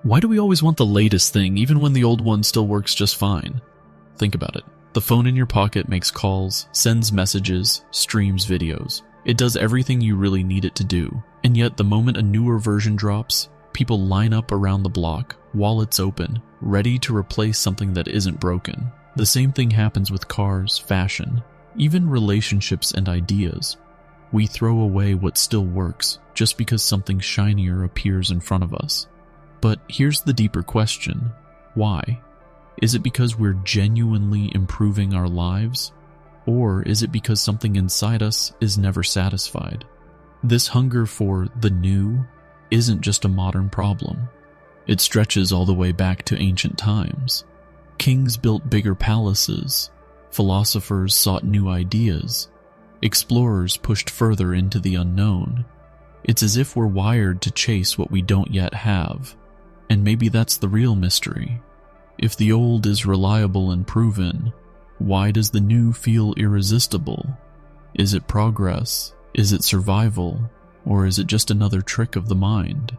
Why do we always want the latest thing, even when the old one still works just fine? Think about it. The phone in your pocket makes calls, sends messages, streams videos. It does everything you really need it to do. And yet, the moment a newer version drops, people line up around the block, wallets open, ready to replace something that isn't broken. The same thing happens with cars, fashion, even relationships and ideas. We throw away what still works just because something shinier appears in front of us. But here's the deeper question. Why? Is it because we're genuinely improving our lives? Or is it because something inside us is never satisfied? This hunger for the new isn't just a modern problem. It stretches all the way back to ancient times. Kings built bigger palaces. Philosophers sought new ideas. Explorers pushed further into the unknown. It's as if we're wired to chase what we don't yet have. And maybe that's the real mystery. If the old is reliable and proven, why does the new feel irresistible? Is it progress? Is it survival? Or is it just another trick of the mind?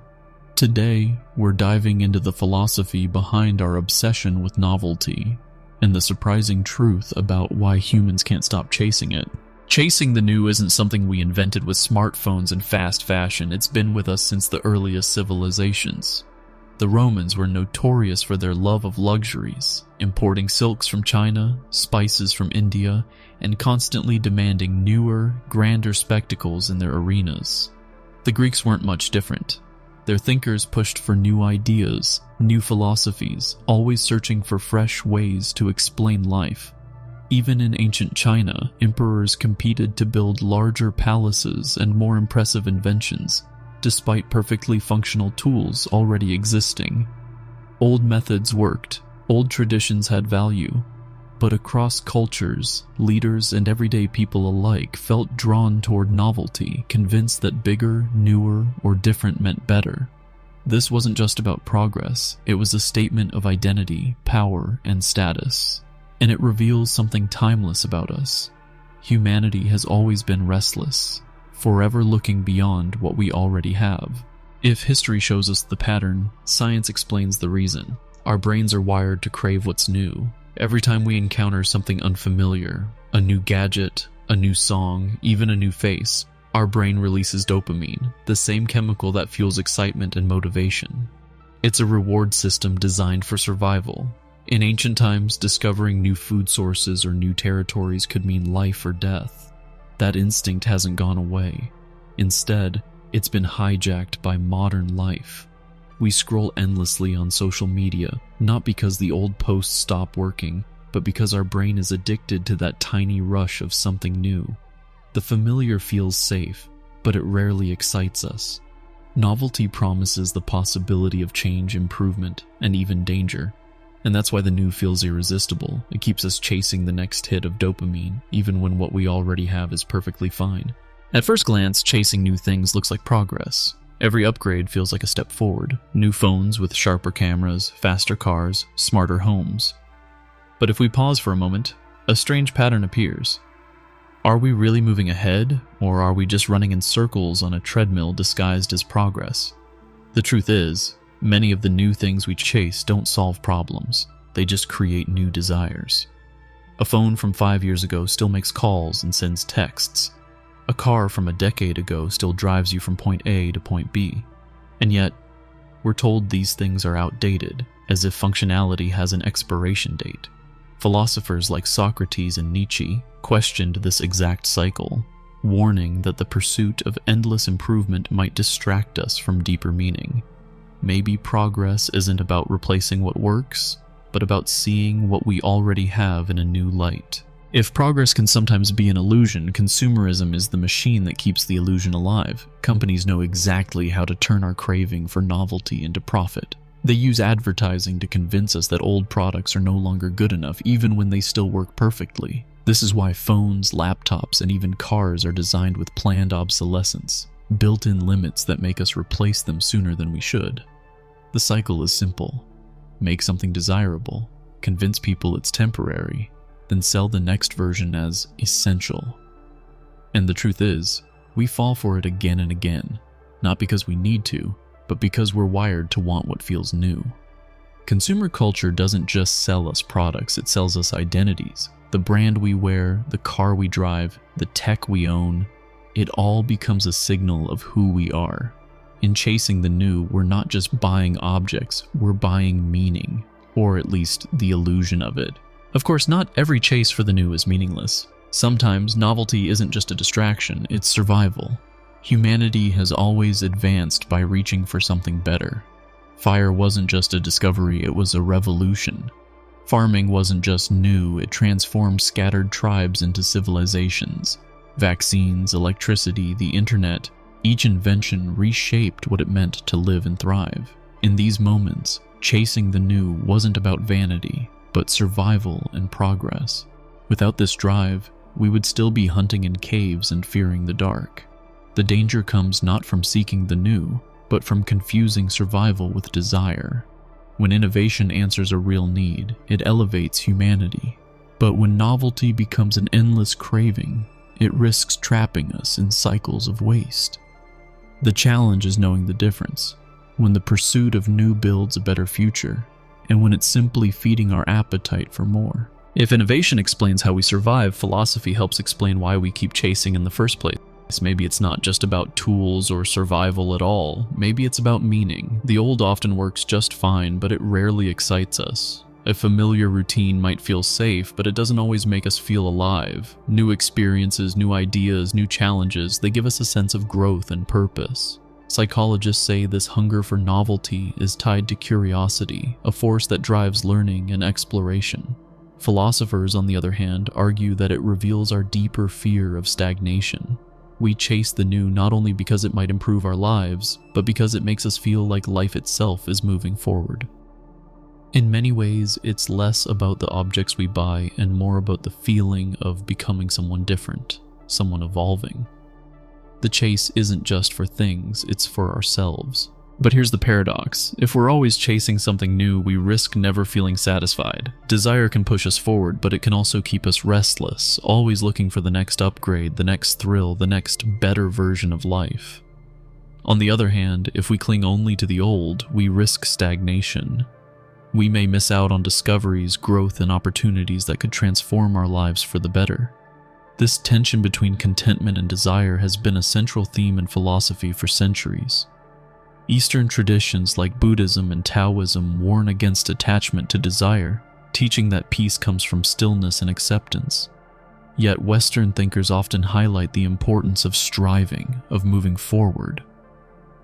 Today, we're diving into the philosophy behind our obsession with novelty, and the surprising truth about why humans can't stop chasing it. Chasing the new isn't something we invented with smartphones and fast fashion. It's been with us since the earliest civilizations. The Romans were notorious for their love of luxuries, importing silks from China, spices from India, and constantly demanding newer, grander spectacles in their arenas. The Greeks weren't much different. Their thinkers pushed for new ideas, new philosophies, always searching for fresh ways to explain life. Even in ancient China, emperors competed to build larger palaces and more impressive inventions, despite perfectly functional tools already existing. Old methods worked, old traditions had value, but across cultures, leaders and everyday people alike felt drawn toward novelty, convinced that bigger, newer, or different meant better. This wasn't just about progress, it was a statement of identity, power, and status. And it reveals something timeless about us. Humanity has always been restless, forever looking beyond what we already have. If history shows us the pattern, science explains the reason. Our brains are wired to crave what's new. Every time we encounter something unfamiliar, a new gadget, a new song, even a new face, our brain releases dopamine, the same chemical that fuels excitement and motivation. It's a reward system designed for survival. In ancient times, discovering new food sources or new territories could mean life or death. That instinct hasn't gone away. Instead, it's been hijacked by modern life. We scroll endlessly on social media, not because the old posts stop working, but because our brain is addicted to that tiny rush of something new. The familiar feels safe, but it rarely excites us. Novelty promises the possibility of change, improvement, and even danger. And that's why the new feels irresistible. It keeps us chasing the next hit of dopamine, even when what we already have is perfectly fine. At first glance, chasing new things looks like progress. Every upgrade feels like a step forward. New phones with sharper cameras, faster cars, smarter homes. But if we pause for a moment, a strange pattern appears. Are we really moving ahead, or are we just running in circles on a treadmill disguised as progress? The truth is, many of the new things we chase don't solve problems. They just create new desires. A phone from 5 years ago still makes calls and sends texts. A car from a decade ago still drives you from point A to point B. And yet, we're told these things are outdated, as if functionality has an expiration date. Philosophers like Socrates and Nietzsche questioned this exact cycle, warning that the pursuit of endless improvement might distract us from deeper meaning. Maybe progress isn't about replacing what works, but about seeing what we already have in a new light. If progress can sometimes be an illusion, consumerism is the machine that keeps the illusion alive. Companies know exactly how to turn our craving for novelty into profit. They use advertising to convince us that old products are no longer good enough, even when they still work perfectly. This is why phones, laptops, and even cars are designed with planned obsolescence, built-in limits that make us replace them sooner than we should. The cycle is simple. Make something desirable, convince people it's temporary, then sell the next version as essential. And the truth is, we fall for it again and again, not because we need to, but because we're wired to want what feels new. Consumer culture doesn't just sell us products, it sells us identities. The brand we wear, the car we drive, the tech we own, it all becomes a signal of who we are. In chasing the new, we're not just buying objects, we're buying meaning, or at least the illusion of it. Of course, not every chase for the new is meaningless. Sometimes novelty isn't just a distraction, it's survival. Humanity has always advanced by reaching for something better. Fire wasn't just a discovery, it was a revolution. Farming wasn't just new, it transformed scattered tribes into civilizations. Vaccines, electricity, the internet, each invention reshaped what it meant to live and thrive. In these moments, chasing the new wasn't about vanity, but survival and progress. Without this drive, we would still be hunting in caves and fearing the dark. The danger comes not from seeking the new, but from confusing survival with desire. When innovation answers a real need, it elevates humanity. But when novelty becomes an endless craving, it risks trapping us in cycles of waste. The challenge is knowing the difference, when the pursuit of new builds a better future, and when it's simply feeding our appetite for more. If innovation explains how we survive, philosophy helps explain why we keep chasing in the first place. Maybe it's not just about tools or survival at all. Maybe it's about meaning. The old often works just fine, but it rarely excites us. A familiar routine might feel safe, but it doesn't always make us feel alive. New experiences, new ideas, new challenges, they give us a sense of growth and purpose. Psychologists say this hunger for novelty is tied to curiosity, a force that drives learning and exploration. Philosophers, on the other hand, argue that it reveals our deeper fear of stagnation. We chase the new not only because it might improve our lives, but because it makes us feel like life itself is moving forward. In many ways, it's less about the objects we buy and more about the feeling of becoming someone different, someone evolving. The chase isn't just for things, it's for ourselves. But here's the paradox. If we're always chasing something new, we risk never feeling satisfied. Desire can push us forward, but it can also keep us restless, always looking for the next upgrade, the next thrill, the next better version of life. On the other hand, if we cling only to the old, we risk stagnation. We may miss out on discoveries, growth, and opportunities that could transform our lives for the better. This tension between contentment and desire has been a central theme in philosophy for centuries. Eastern traditions like Buddhism and Taoism warn against attachment to desire, teaching that peace comes from stillness and acceptance. Yet Western thinkers often highlight the importance of striving, of moving forward.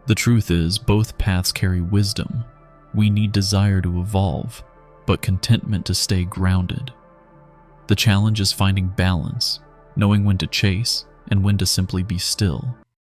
The truth is, both paths carry wisdom. We need desire to evolve, but contentment to stay grounded. The challenge is finding balance, knowing when to chase and when to simply be still.